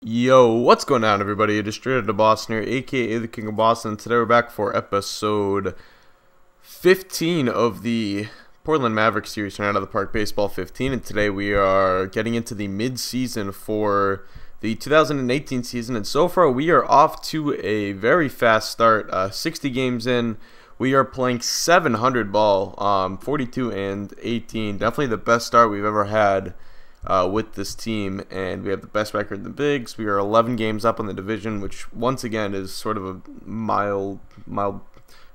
Yo, what's going on, everybody? It is Straight Outta Boston here, aka the King of Boston. Today we're back for episode 15 of the Portland Mavericks series, Turn Out of the Park Baseball 15, and today we are getting into the mid-season for the 2018 season, and so far we are off to a very fast start. 60 games in, we are playing 700 ball, 42 and 18. Definitely the best start we've ever had with this team, and we have the best record in the bigs. We are 11 games up on the division, which once again is sort of a mild,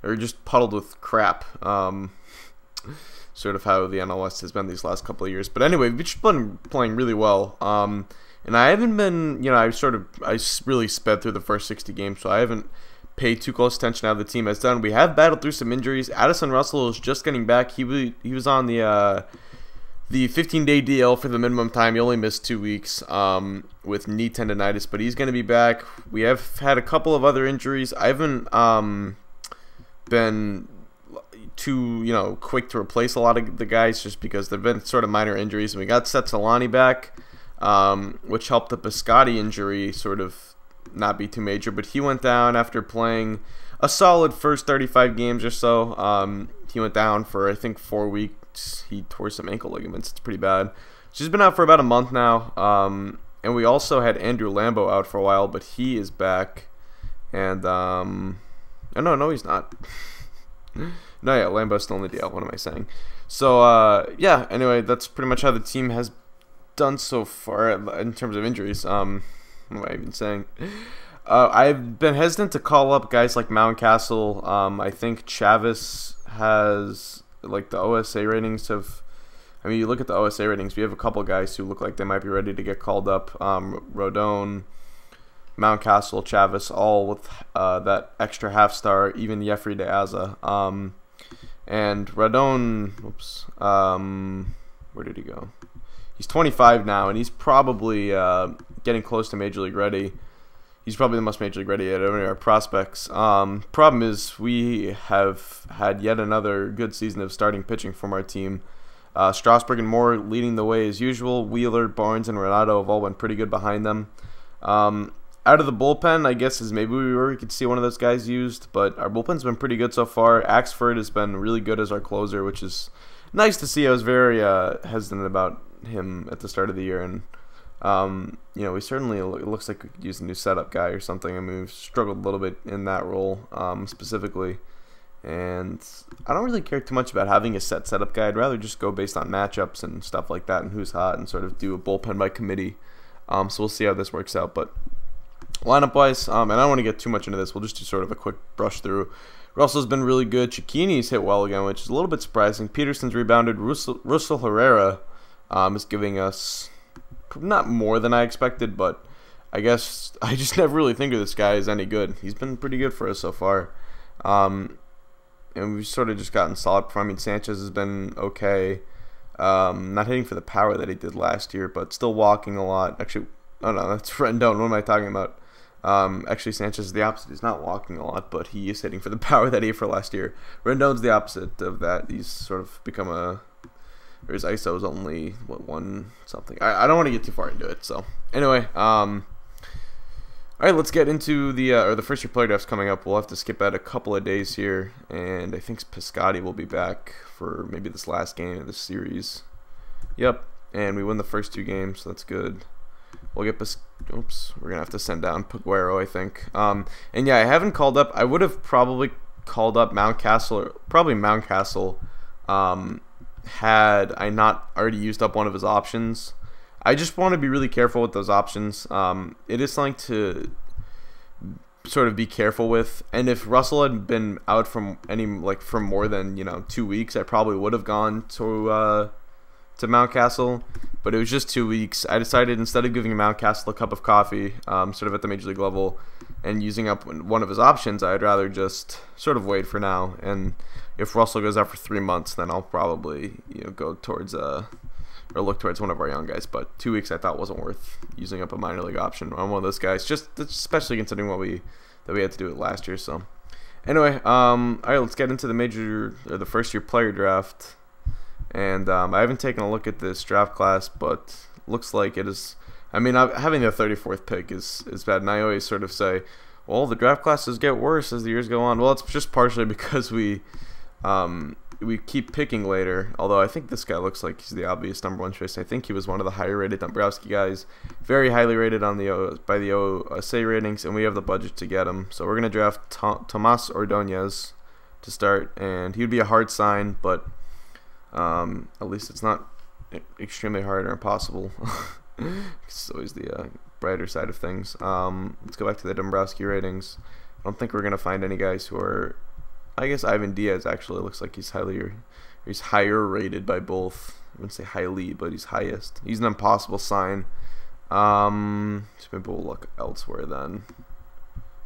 or just puddled with crap. Sort of how the NL West has been these last couple of years. But anyway, we've just been playing really well. And I haven't been, I really sped through the first 60 games, so I haven't paid too close attention to how the team has done. We have battled through some injuries. Addison Russell is just getting back. He was on the 15-day DL for the minimum time. He only missed 2 weeks with knee tendonitis, but he's going to be back. We have had a couple of other injuries. I haven't been too quick to replace a lot of the guys just because they've been sort of minor injuries. And we got Setsalani back, which helped the Piscotty injury sort of not be too major, but he went down after playing a solid first 35 games or so. He went down for, I think, 4 weeks. He tore some ankle ligaments. It's pretty bad. She's been out for about a month now. And we also had Andrew Lambo out for a while, but he is back. And no, he's not. No, yeah, Lambo's still in the DL. What am I saying? So yeah. Anyway, that's pretty much how the team has done so far in terms of injuries. What am I even saying? I've been hesitant to call up guys like Mountcastle. I think Chavis has, like, the OSA ratings have, you look at the OSA ratings, we have a couple guys who look like they might be ready to get called up. Rodon, Mountcastle, Chavis, all with that extra half star, even Jeffrey De Aza. And Rodon, where did he go? He's 25 now, and he's probably getting close to Major League ready. He's probably the most Major League ready out of any of our prospects. Problem is, we have had yet another good season of starting pitching from our team. Strasburg and Moore leading the way as usual. Wheeler, Barnes, and Renato have all been pretty good behind them. Out of the bullpen, I guess is maybe we could see one of those guys used, but our bullpen's been pretty good so far. Axford has been really good as our closer, which is nice to see. I was very hesitant about him at the start of the year, and we certainly, it looks like we could use a new setup guy or something. We've struggled a little bit in that role specifically, and I don't really care too much about having a setup guy. I'd rather just go based on matchups and stuff like that and who's hot, and sort of do a bullpen by committee. So we'll see how this works out. But lineup wise, and I don't want to get too much into this, we'll just do sort of a quick brush through. Russell's been really good. Cicchini's hit well again, which is a little bit surprising. Peterson's rebounded. Russell Herrera is giving us not more than I expected, but I guess I just never really think of this guy as any good. He's been pretty good for us so far. And we've sort of just gotten solid performance. Sanchez has been okay. Not hitting for the power that he did last year, but still walking a lot. Actually, oh no, that's Rendon. What am I talking about? Actually, Sanchez is the opposite. He's not walking a lot, but he is hitting for the power that he hit for last year. Rendon's the opposite of that. He's sort of become or his ISO is only, what, 1 something. I don't want to get too far into it. So anyway, all right, let's get into the first year player drafts coming up. We'll have to skip out a couple of days here, and I think Piscotty will be back for maybe this last game of this series. Yep, and we win the first 2 games, so that's good. We'll get oops, we're gonna have to send down Paguero, I think. And yeah, I haven't called up. I would have probably called up Mountcastle, or probably Mountcastle, had I not already used up one of his options. I just want to be really careful with those options. It is something to sort of be careful with. And if Russell had been out from for more than 2 weeks, I probably would have gone to Mountcastle. But it was just 2 weeks. I decided, instead of giving Mountcastle a cup of coffee, sort of at the major league level, and using up one of his options, I'd rather just sort of wait for now. And if Russell goes out for 3 months, then I'll probably go towards or look towards one of our young guys. But 2 weeks I thought wasn't worth using up a minor league option on one of those guys, just especially considering that we had to do it last year. So anyway, all right, let's get into the first year player draft. And I haven't taken a look at this draft class, but looks like it is I mean, having the 34th pick is bad, and I always sort of say, well, the draft classes get worse as the years go on. Well, it's just partially because we keep picking later, although I think this guy looks like he's the obvious #1 choice. I think he was one of the higher rated Dombrowski guys, very highly rated on by the OSA ratings, and we have the budget to get him. So we're going to draft Tomas Ordonez to start, and he would be a hard sign, but at least it's not extremely hard or impossible. It's always the brighter side of things. Let's go back to the Dombrowski ratings. I don't think we're going to find any guys who are... I guess Ivan Diaz actually looks like he's higher rated by both. I wouldn't say highly, but he's highest. He's an impossible sign. So maybe we'll look elsewhere then.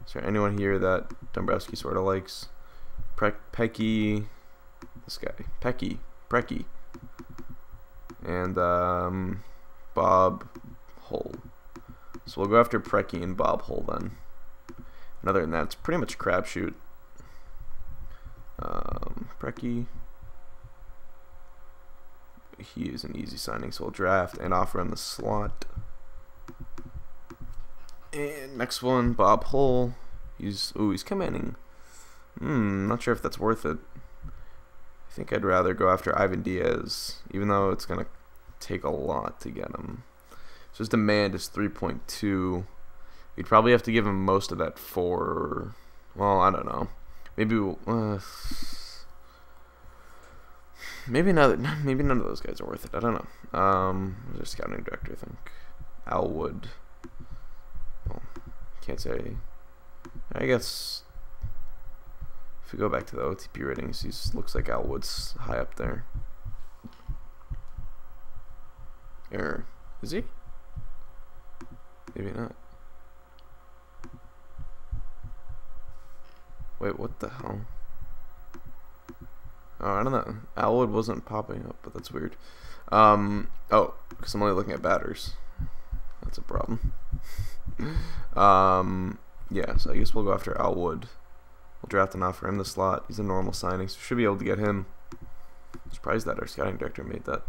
Is there anyone here that Dombrowski sort of likes? Pecky, this guy, Precky, and Bob Hull. So we'll go after Precky and Bob Hull then. And other than that, it's pretty much a crapshoot. Precky, he is an easy signing, so we'll draft and offer him the slot. And next one, Bob Hull. He's commanding. Not sure if that's worth it. I think I'd rather go after Ivan Diaz, even though it's gonna take a lot to get him. So his demand is 3.2. We'd probably have to give him most of that for, well, I don't know. Maybe maybe none of those guys are worth it. I don't know. Who's our scouting director? I think Al Wood. Well, can't say. I guess if we go back to the OOTP ratings, he looks like Al Wood's high up there. Or is he? Maybe not. Wait, what the hell? Oh, I don't know. Alwood wasn't popping up, but that's weird. Oh, because I'm only looking at batters. That's a problem. Yeah, so I guess we'll go after Alwood. We'll draft and offer him the slot. He's a normal signing, so we should be able to get him. Surprised that our scouting director made that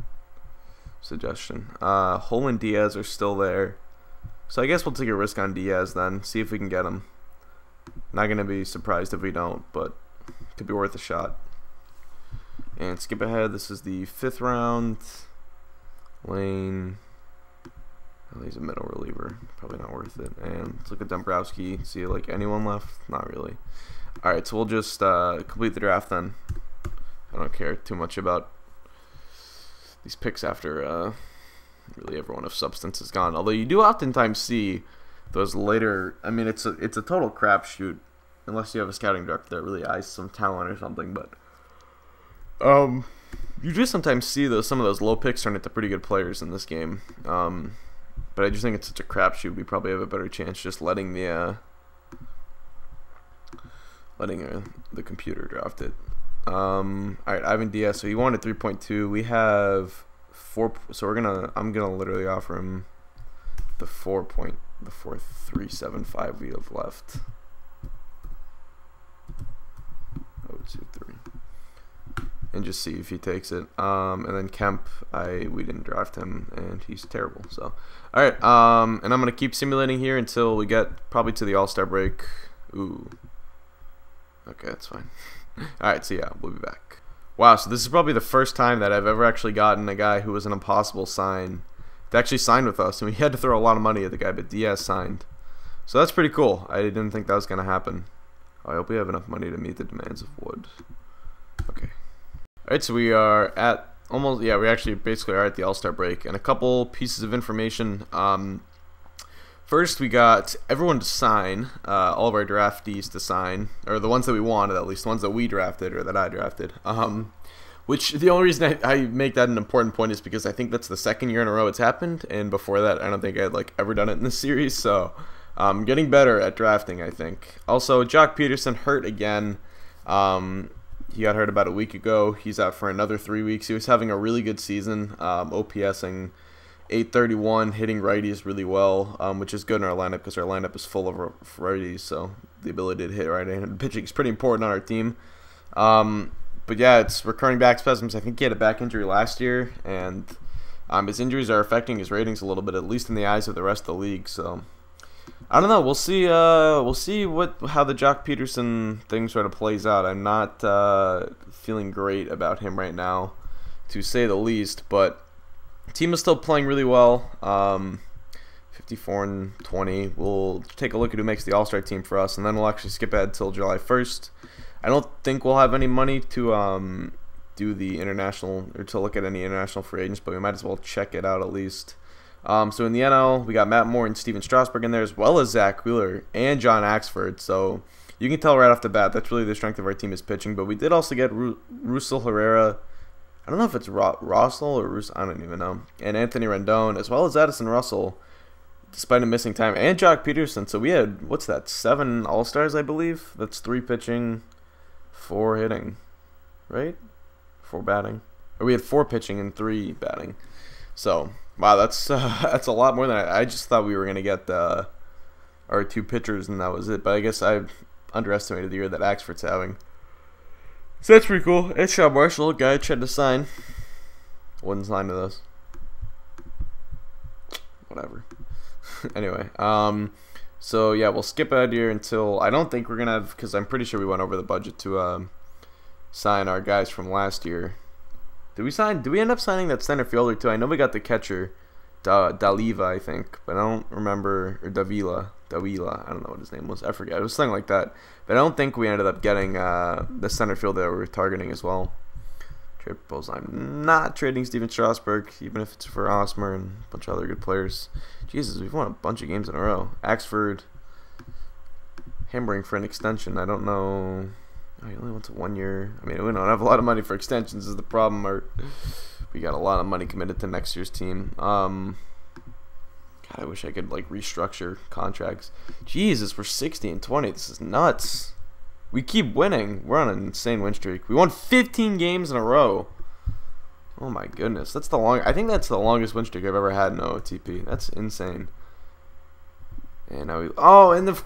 suggestion. Hull and Diaz are still there. So I guess we'll take a risk on Diaz then. See if we can get him. Not going to be surprised if we don't, but could be worth a shot. And skip ahead. This is the 5th round. Lane. Oh, he's a middle reliever. Probably not worth it. And let's look at Dombrowski. See like anyone left? Not really. Alright, so we'll just complete the draft then. I don't care too much about these picks after really everyone of substance is gone. Although you do oftentimes see those later, I mean, it's a total crapshoot unless you have a scouting director that really eyes some talent or something. But you do sometimes see some of those low picks turn into pretty good players in this game. But I just think it's such a crapshoot. We probably have a better chance just letting the computer draft it. All right, Ivan Diaz. So he wanted 3.2. We have 4. So I'm gonna literally offer him the 4.375 we have left. 023. And just see if he takes it. And then Kemp, we didn't draft him, and he's terrible. So, all right. And I'm gonna keep simulating here until we get probably to the All-Star break. Ooh. Okay, that's fine. All right. So yeah, we'll be back. Wow. So this is probably the first time that I've ever actually gotten a guy who was an impossible sign to actually sign with us, and we had to throw a lot of money at the guy, but Diaz signed. So that's pretty cool. I didn't think that was gonna happen. I hope we have enough money to meet the demands of Wood. Okay. Alright, so we are at almost, yeah, we actually basically are at the All-Star break, and a couple pieces of information. First, we got everyone to sign, all of our draftees to sign, or the ones that we wanted, at least the ones that we drafted or that I drafted. Which the only reason I make that an important point is because I think that's the 2nd year in a row it's happened, and before that I don't think I had ever done it in this series. So I'm getting better at drafting, I think. Also, Jock Peterson hurt again. He got hurt about a week ago. He's out for another 3 weeks. He was having a really good season, OPSing 831, hitting righties really well, which is good in our lineup because our lineup is full of righties, so the ability to hit right-handed pitching is pretty important on our team. But yeah, it's recurring back spasms. I think he had a back injury last year, and His injuries are affecting his ratings a little bit, at least in the eyes of the rest of the league. So I don't know. We'll see. We'll see how the Jock Peterson thing sort of plays out. I'm not feeling great about him right now, to say the least. But the team is still playing really well. 54-20. We'll take a look at who makes the All-Star team for us, and then we'll actually skip ahead till July 1st. I don't think we'll have any money to do the international, or to look at any international free agents, but we might as well check it out at least. So in the NL, we got Matt Moore and Steven Strasburg in there, as well as Zach Wheeler and John Axford. So you can tell right off the bat that's really the strength of our team is pitching. But we did also get Russell Herrera. I don't know if it's Russell or Russell, I don't even know. And Anthony Rendon, as well as Addison Russell, despite a missing time, and Jock Peterson. So we had, what's that, 7 All-Stars, I believe? That's 3 pitching, 4 hitting, right? 4 batting. Or we had 4 pitching and 3 batting. So, wow, that's a lot more than I just thought we were going to get our 2 pitchers, and that was it. But I guess I underestimated the year that Axford's having. So that's pretty cool. And Sean Marshall, guy I tried to sign. Wouldn't sign with us. Whatever. Anyway, so yeah, we'll skip out here until, I don't think we're going to have, because I'm pretty sure we went over the budget to sign our guys from last year. Did we end up signing that center fielder too? I know we got the catcher, Daliva, I think, but I don't remember, or Davila, I don't know what his name was, I forget, it was something like that. But I don't think we ended up getting the center fielder that we were targeting as well. Trade proposal, I'm not trading Steven Strasburg, even if it's for Osmer and a bunch of other good players. Jesus, we've won a bunch of games in a row. Axford, hammering for an extension, I don't know. Oh, he only went to 1 year. I mean, we don't have a lot of money for extensions is the problem. We got a lot of money committed to next year's team. God, I wish I could like restructure contracts. Jesus, we're 60-20. This is nuts. We keep winning. We're on an insane win streak. We won 15 games in a row. Oh my goodness, that's the I think that's the longest win streak I've ever had in OOTP. That's insane. And now and the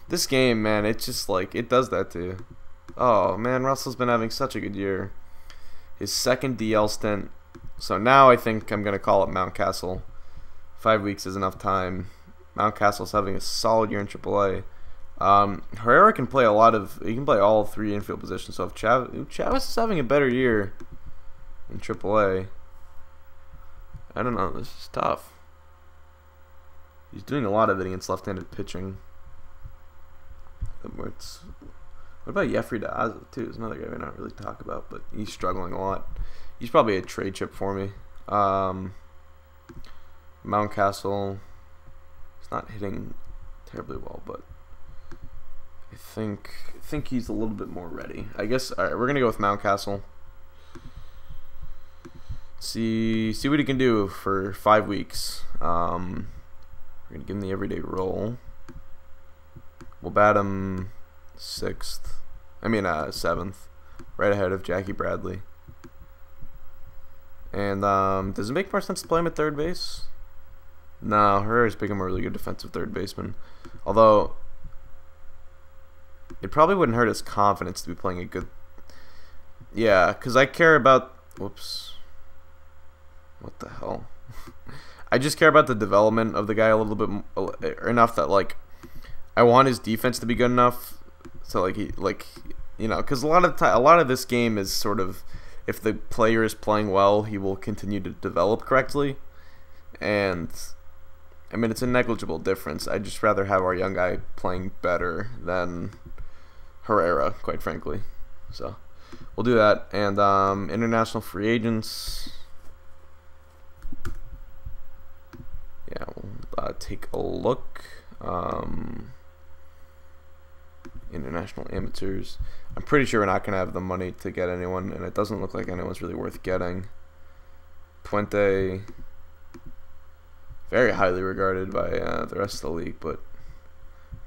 this game, man, it's just like, it does that to you. Oh man, Russell's been having such a good year. His second DL stint. So now I think I'm gonna call it Mountcastle. 5 weeks is enough time. Mountcastle's having a solid year in AAA. Herrera can play he can play all 3 infield positions. So if Chavez is having a better year in AAA, I don't know, this is tough. He's doing a lot of it against left-handed pitching. What about Jeffrey D'Aza too? Is another guy we don't really talk about, but he's struggling a lot. He's probably a trade chip for me. Mountcastle, he's not hitting terribly well, but I think he's a little bit more ready. I guess. All right, we're gonna go with Mountcastle. See what he can do for 5 weeks. We're gonna give him the everyday role. We'll bat him 7th, right ahead of Jackie Bradley. And does it make more sense to play him at third base? No, Herrera's become a really good defensive third baseman. Although it probably wouldn't hurt his confidence to be playing a good. Yeah, because I care about. Whoops. What the hell? I just care about the development of the guy a little bit enough that like. I want his defense to be good enough, so because a lot of this game is sort of, if the player is playing well, he will continue to develop correctly, and I mean it's a negligible difference. I'd just rather have our young guy playing better than Herrera, quite frankly. So we'll do that, and international free agents. Yeah, we'll take a look. International amateurs. I'm pretty sure we're not going to have the money to get anyone, and it doesn't look like anyone's really worth getting. Puente, very highly regarded by the rest of the league, but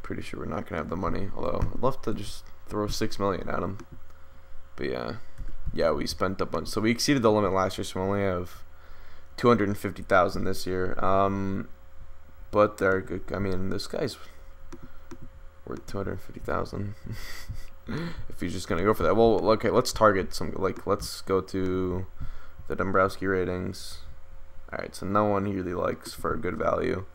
pretty sure we're not going to have the money. Although I'd love to just throw $6 million at him. But yeah, we spent a bunch. So we exceeded the limit last year, so we only have $250,000 this year. But they're good. I mean, this guy's worth $250,000 if he's just gonna go for that. Well, okay, let's target some. Let's go to the Dombrowski ratings. Alright, so no one he really likes for a good value.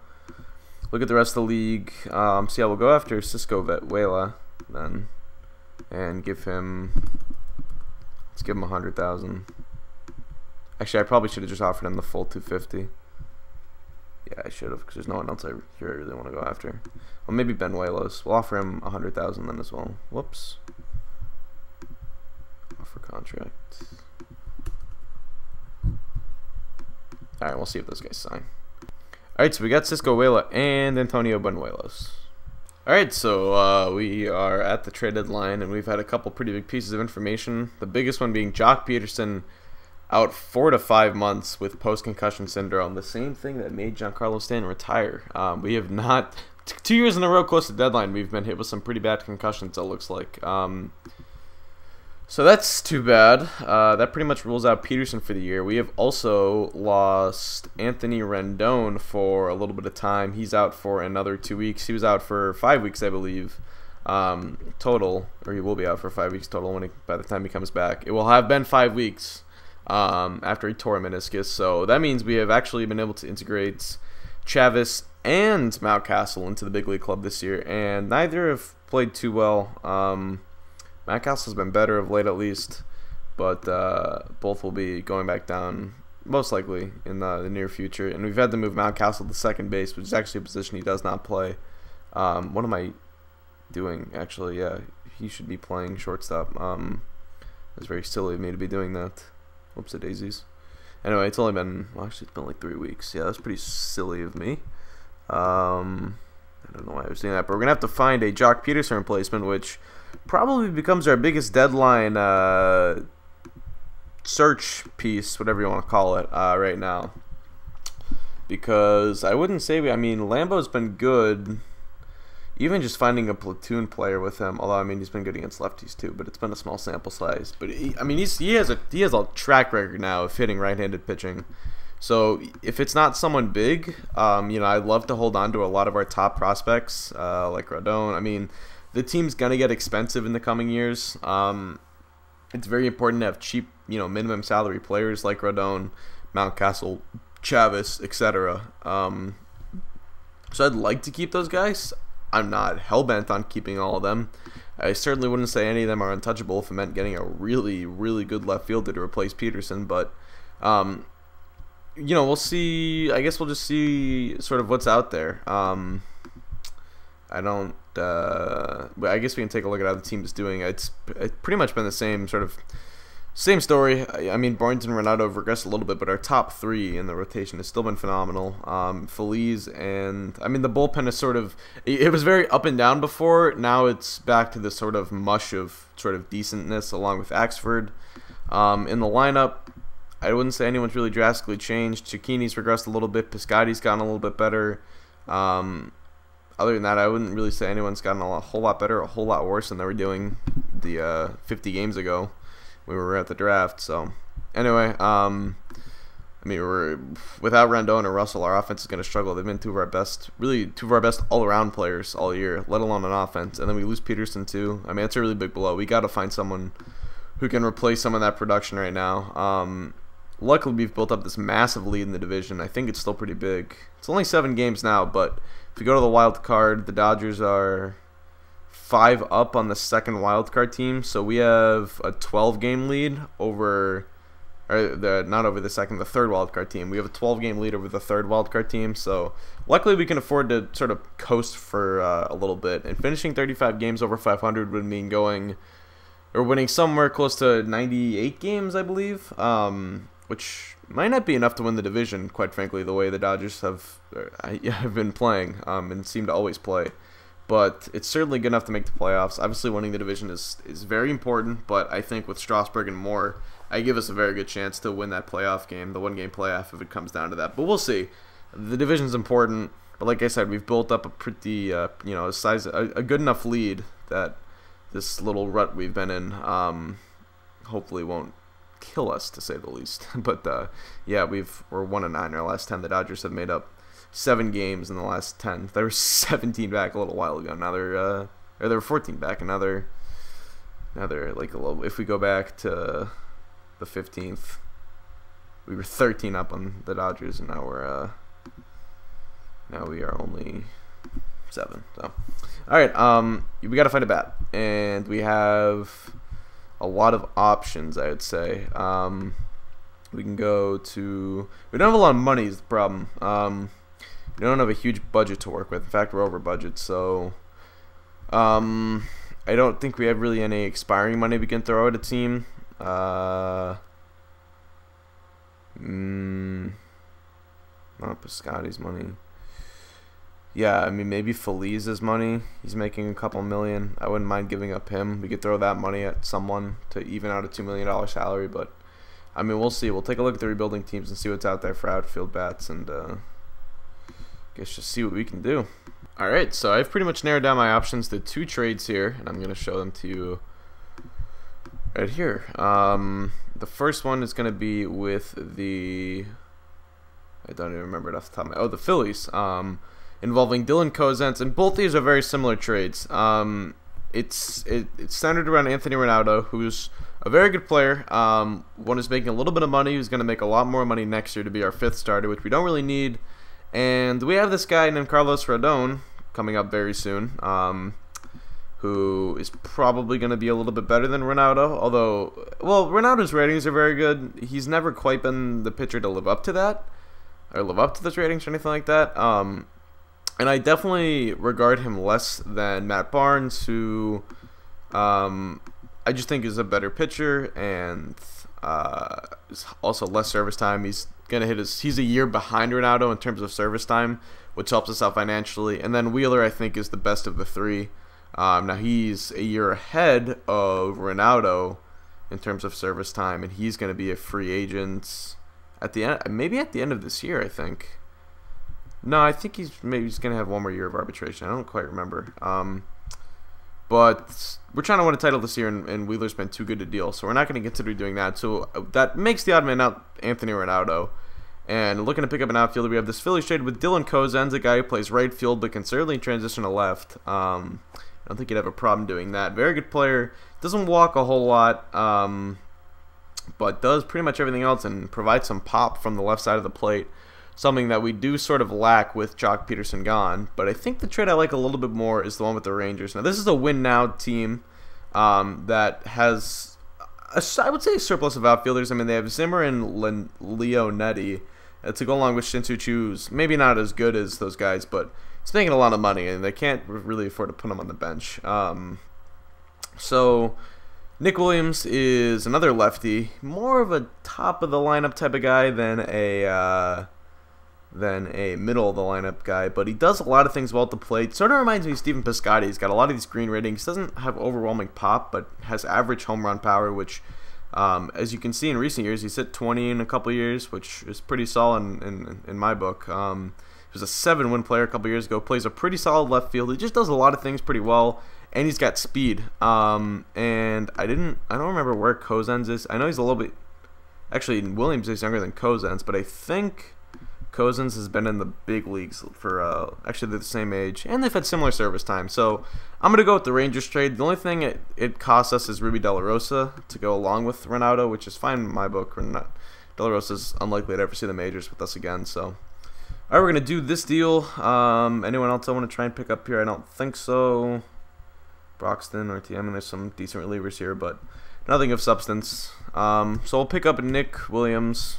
Look at the rest of the league. So yeah, we'll go after Cisco Vetuela then, and give him. Let's give him 100,000. Actually, I probably should have just offered him the full 250. Yeah, I should have, because there's no one else I really want to go after. Well, maybe Benuelos. We'll offer him 100,000 then as well. Whoops. Offer contract. Alright, we'll see if those guys sign. Alright, so we got Cisco Vetuela and Antonio Benuelos. Alright, so we are at the trade deadline, and we've had a couple pretty big pieces of information. The biggest one being Jock Peterson out 4 to 5 months with post-concussion syndrome, the same thing that made Giancarlo Stanton retire. We have not, 2 years in a row close to deadline, we've been hit with some pretty bad concussions, it looks like. So that's too bad. That pretty much rules out Peterson for the year. We have also lost Anthony Rendon for a little bit of time. He's out for another 2 weeks. He was out for 5 weeks, I believe, total, or he will be out for 5 weeks total by the time he comes back. It will have been 5 weeks after he tore a meniscus. So that means we have actually been able to integrate Chavis and Mountcastle into the big league club this year, and neither have played too well. Mountcastle's been better of late, at least, but both will be going back down most likely in the near future. And we've had to move Mountcastle to second base, which is actually a position he does not play. What am I doing? Actually, yeah, he should be playing shortstop. It's very silly of me to be doing that. Whoops, daisies. Anyway, it's only been, well, actually, it's been like 3 weeks. Yeah, that's pretty silly of me. I don't know why I was doing that, but we're gonna have to find a Jock Peterson replacement, which probably becomes our biggest deadline search piece, whatever you want to call it, right now. Because I wouldn't say, I mean, Lambo's been good. Even just finding a platoon player with him, although I mean he's been good against lefties too, but it's been a small sample size. But I mean he has a track record now of hitting right-handed pitching. So if it's not someone big, you know, I'd love to hold on to a lot of our top prospects like Rodon. I mean, the team's gonna get expensive in the coming years. It's very important to have cheap, you know, minimum salary players like Rodon, Mountcastle, Chavis, etc. So I'd like to keep those guys. I'm not hell-bent on keeping all of them. I certainly wouldn't say any of them are untouchable if it meant getting a really, really good left fielder to replace Peterson. But, you know, we'll see. I guess we'll just see sort of what's out there. I guess we can take a look at how the team is doing. It's pretty much been the same sort of same story. I mean, Barnes and Renato have regressed a little bit, but our top three in the rotation has still been phenomenal. Feliz and, I mean, the bullpen is sort of, it was very up and down before. Now it's back to this sort of mush of sort of decentness along with Axford. In the lineup, I wouldn't say anyone's really drastically changed. Cicchini's regressed a little bit. Piscotty's gotten a little bit better. Other than that, I wouldn't really say anyone's gotten a whole lot better, a whole lot worse than they were doing the 50 games ago. We were at the draft. So anyway, I mean, we're without Rendon or Russell, our offense is going to struggle. They've been two of our best all-around players all year, let alone on offense. And then we lose Peterson too. I mean, it's a really big blow. We got to find someone who can replace some of that production right now. Luckily, we've built up this massive lead in the division. I think it's still pretty big. It's only 7 games now, but if you go to the wild card, the Dodgers are 5 up on the second wildcard team, so we have a 12-game lead over, not over the second, the third wildcard team. We have a 12-game lead over the third wildcard team, so luckily we can afford to sort of coast for a little bit. And finishing 35 games over 500 would mean winning somewhere close to 98 games, I believe, which might not be enough to win the division, quite frankly, the way the Dodgers have been playing and seem to always play. But it's certainly good enough to make the playoffs. Obviously, winning the division is very important, but I think with Strasburg and Moore, I give us a very good chance to win that playoff game, the one-game playoff, if it comes down to that. But we'll see. The division's important, but like I said, we've built up a pretty, a good enough lead that this little rut we've been in hopefully won't kill us, to say the least. But yeah, we're 1-9 our last 10. The Dodgers have made up 7 games in the last 10. They were 17 back a little while ago. Now they were 14 back. Now they're like a little. If we go back to the 15th, we were 13 up on the Dodgers, and now we are only 7. So, all right, we got to find a bat, and we have a lot of options, I would say. We can go to. We don't have a lot of money. Is the problem. We don't have a huge budget to work with. In fact, we're over budget, so I don't think we have really any expiring money we can throw at a team. Not Piscotty's money. Yeah, I mean, maybe Feliz's money. He's making a couple million. I wouldn't mind giving up him. We could throw that money at someone to even out a $2 million salary, but I mean, we'll see. We'll take a look at the rebuilding teams and see what's out there for outfield bats, and guess just see what we can do. All right, so I've pretty much narrowed down my options to 2 trades here, and I'm going to show them to you right here. The first one is going to be with the, I don't even remember it off the top of my, the Phillies, involving Dylan Cozens, and both these are very similar trades. It's centered around Anthony Ronaldo, who's a very good player. One is making a little bit of money, who's going to make a lot more money next year to be our 5th starter, which we don't really need. And we have this guy named Carlos Rodon coming up very soon, who is probably going to be a little bit better than Ronaldo. Although, well, Ronaldo's ratings are very good. He's never quite been the pitcher to live up to that, or live up to those ratings or anything like that. And I definitely regard him less than Matt Barnes, who I just think is a better pitcher and is also less service time. He's gonna hit he's a year behind Ronaldo in terms of service time, which helps us out financially. And then Wheeler, I think, is the best of the 3. Now he's a year ahead of Ronaldo in terms of service time, and he's gonna be a free agent at the end, maybe at the end of this year, I think. No, I think he's gonna have 1 more year of arbitration. I don't quite remember. But we're trying to win a title this year, and Wheeler's been too good to deal, so we're not going to consider doing that. So that makes the odd man out Anthony Ronaldo. And looking to pick up an outfielder, we have this Phillies trade with Dylan Cozens, a guy who plays right field but can certainly transition to left. I don't think he'd have a problem doing that. Very good player. Doesn't walk a whole lot, but does pretty much everything else and provides some pop from the left side of the plate. Something that we do sort of lack with Jock Peterson gone. But I think the trade I like a little bit more is the one with the Rangers. Now, this is a win-now team that has, I would say, a surplus of outfielders. I mean, they have Zimmer and Leonetti to go along with Shin-Soo Choo, who's maybe not as good as those guys, but he's making a lot of money, and they can't really afford to put him on the bench. So Nick Williams is another lefty, more of a top-of-the-lineup type of guy than a middle-of-the-lineup guy, but he does a lot of things well at the plate. Sort of reminds me of Stephen Piscotty. He's got a lot of these green ratings. Doesn't have overwhelming pop, but has average home run power, which, as you can see in recent years, he's hit 20 in a couple years, which is pretty solid in my book. He was a 7-win player a couple years ago. Plays a pretty solid left field. He just does a lot of things pretty well, and he's got speed. And I don't remember where Cozens is. I know he's a little bit. Actually, Williams is younger than Cozens, but I think Cozens has been in the big leagues for, actually they're the same age, and they've had similar service time. So I'm going to go with the Rangers trade. The only thing it costs us is Ruby De La Rosa to go along with Ronaldo, which is fine in my book. De La Rosa's unlikely to ever see the majors with us again. So, all right, we're going to do this deal. Anyone else I want to try and pick up here? I don't think so. Broxton or TM, and there's some decent relievers here, but nothing of substance. So we'll pick up Nick Williams.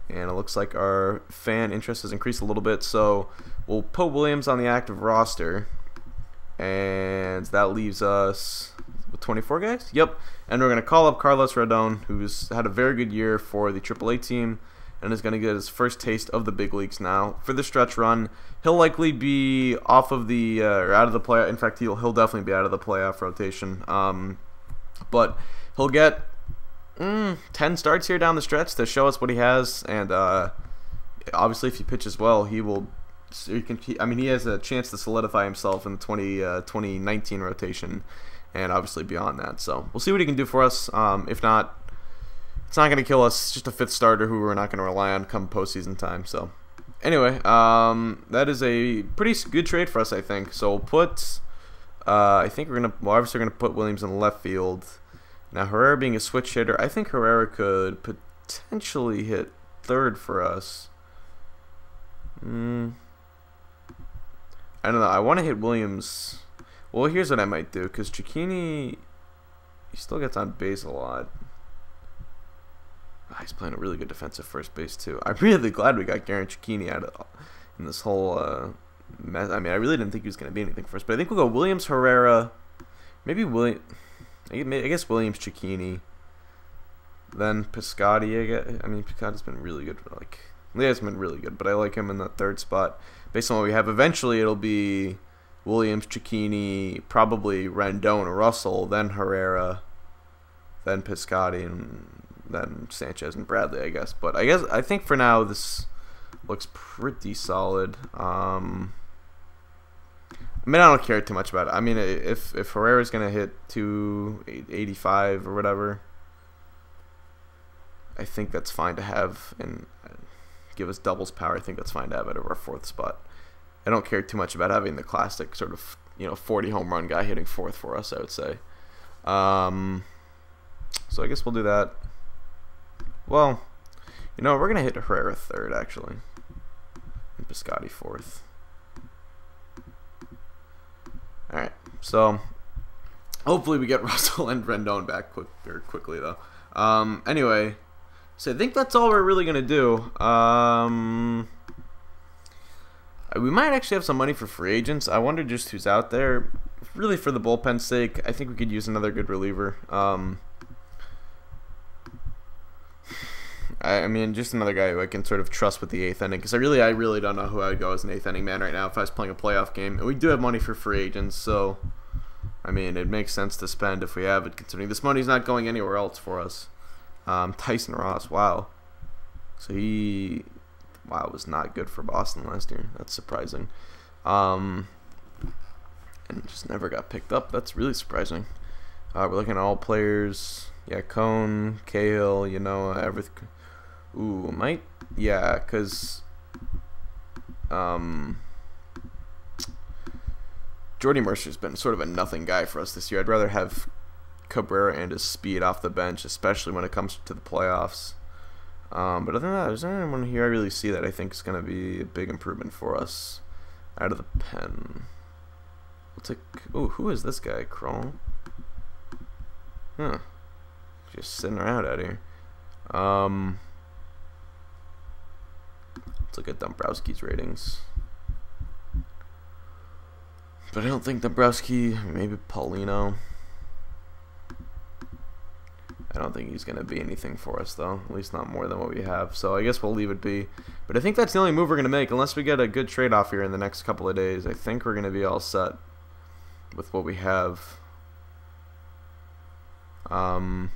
And it looks like our fan interest has increased a little bit, so we'll put Williams on the active roster, and that leaves us with 24 guys. Yep, and we're going to call up Carlos Rodon, who's had a very good year for the AAA team, and is going to get his first taste of the big leagues now. For the stretch run, he'll likely be off of the or out of the playoff. In fact, he'll definitely be out of the playoff rotation. But he'll get 10 starts here down the stretch to show us what he has, and obviously if he pitches well, he will. I mean, he has a chance to solidify himself in the 2019 rotation, and obviously beyond that. So we'll see what he can do for us. If not, it's not going to kill us. It's just a 5th starter who we're not going to rely on come postseason time. So anyway, that is a pretty good trade for us, I think. So we'll put. I think we're gonna. Well, obviously we're gonna put Williams in left field. Now, Herrera being a switch hitter, I think Herrera could potentially hit third for us. I don't know. I want to hit Williams. Well, here's what I might do, because Cicchini, he still gets on base a lot. He's playing a really good defensive first base too. I'm really glad we got Garen Cicchini out of in this whole mess. I mean, I really didn't think he was going to be anything for us, but I think we'll go Williams, Herrera, maybe William. I guess Williams, Cicchini, then Piscotty. I mean, Piscotty's been really good. Like, Leah's been really good, but I like him in the third spot based on what we have. Eventually, it'll be Williams, Cicchini, probably Rendon or Russell, then Herrera, then Piscotty, and then Sanchez and Bradley, I guess. But I think for now this looks pretty solid. I mean, I don't care too much about it. I mean, if Herrera's gonna hit 285 or whatever, I think that's fine to have and give us doubles power. I think that's fine to have it over our fourth spot. I don't care too much about having the classic sort of 40 home run guy hitting fourth for us, I would say. So I guess we'll do that. Well, we're going to hit Herrera third, actually. And Piscotty fourth. Alright, so hopefully we get Russell and Rendon back quickly, though. Anyway, so I think that's all we're really going to do. We might actually have some money for free agents. I wonder just who's out there. Really, for the bullpen's sake, I think we could use another good reliever. I mean, just another guy who I can sort of trust with the eighth inning, because I really don't know who I would go as an eighth inning man right now if I was playing a playoff game. And we do have money for free agents, so I mean, it makes sense to spend if we have it, considering this money's not going anywhere else for us. Tyson Ross, wow. So he, was not good for Boston last year. That's surprising. And just never got picked up. That's really surprising. We're looking at all players. Yeah, Cone, Cahill, everything. Ooh, because Jordy Mercer's been sort of a nothing guy for us this year. I'd rather have Cabrera and his speed off the bench, especially when it comes to the playoffs. But other than that, there's not anyone here I really see that I think is going to be a big improvement for us out of the pen. We'll take. Oh, who is this guy? Kroll? Huh. Just sitting around out here. Let's look at Dombrowski's ratings. But I don't think Dombrowski, maybe Paulino. I don't think he's going to be anything for us, though. At least not more than what we have. So I guess we'll leave it be. But I think that's the only move we're going to make. Unless we get a good trade-off here in the next couple of days, I think we're going to be all set with what we have. Yeah,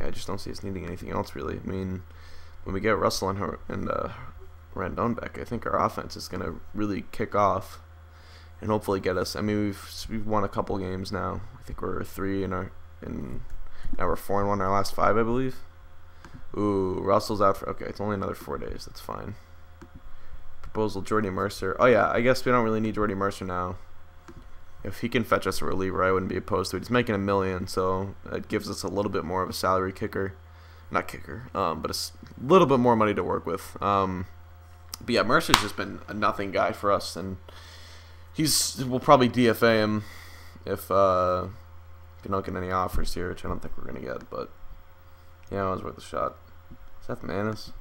I just don't see us needing anything else, really. I mean, when we get Russell and Rendon back, I think our offense is going to really kick off and hopefully get us. I mean, we've won a couple games now. I think we're 3 now we're 4-1 in our last 5, I believe. Ooh, Russell's out for. Okay, it's only another 4 days. That's fine. Proposal, Jordy Mercer. Oh yeah, I guess we don't really need Jordy Mercer now. If he can fetch us a reliever, I wouldn't be opposed to it. He's making $1 million, so it gives us a little bit more of a salary kicker. Not kicker, but a little bit more money to work with. But yeah, Mercer's just been a nothing guy for us, and we'll probably DFA him if we don't get any offers here, which I don't think we're gonna get. But yeah, it was worth a shot. Is that Manus?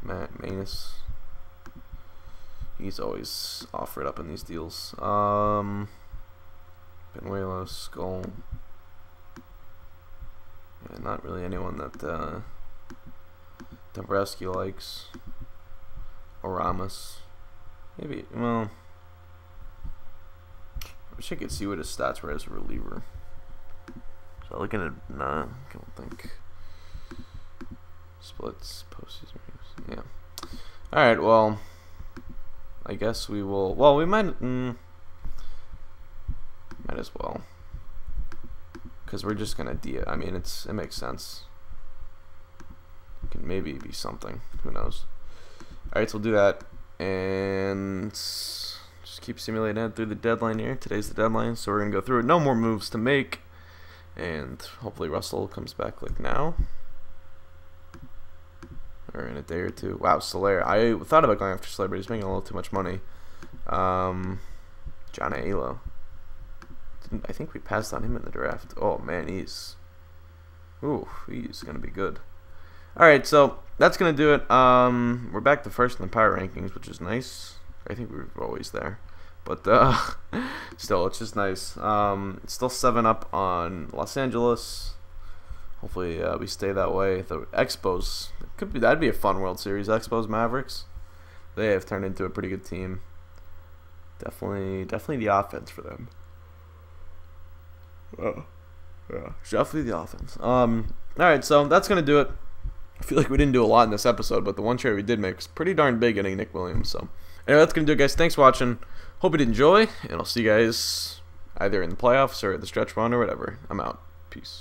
Manus. He's always offered up in these deals. Benuelos, Skull. Yeah, not really anyone that Dombrowski likes. Oramus. Maybe, well, I wish I could see what his stats were as a reliever. So looking at, nah, I don't think. Splits, postseason. Yeah. Alright, well, I guess we will. Well, we might as well, because we're just gonna I mean, it makes sense. It can maybe be something. Who knows? All right, so we'll do that and just keep simulating it through the deadline here. Today's the deadline, so we're gonna go through it. No more moves to make. And hopefully Russell comes back like now. Or in a day or two. Wow, Soler. I thought about going after Soler, but he's making a little too much money. John Alo. I think we passed on him in the draft. Oh, man, he's going to be good. Alright, so that's going to do it. We're back to first in the power rankings, which is nice. I think we were always there. But still, it's just nice. It's still 7 up on Los Angeles. Hopefully we stay that way. The Expos, that'd be a fun World Series. Expos Mavericks, they have turned into a pretty good team. Definitely the offense for them. Yeah, definitely the offense. All right, so that's gonna do it. I feel like we didn't do a lot in this episode, but the one trade we did make was pretty darn big, getting Nick Williams. So anyway, that's gonna do it, guys. Thanks for watching. Hope you did enjoy, and I'll see you guys either in the playoffs or the stretch run or whatever. I'm out. Peace.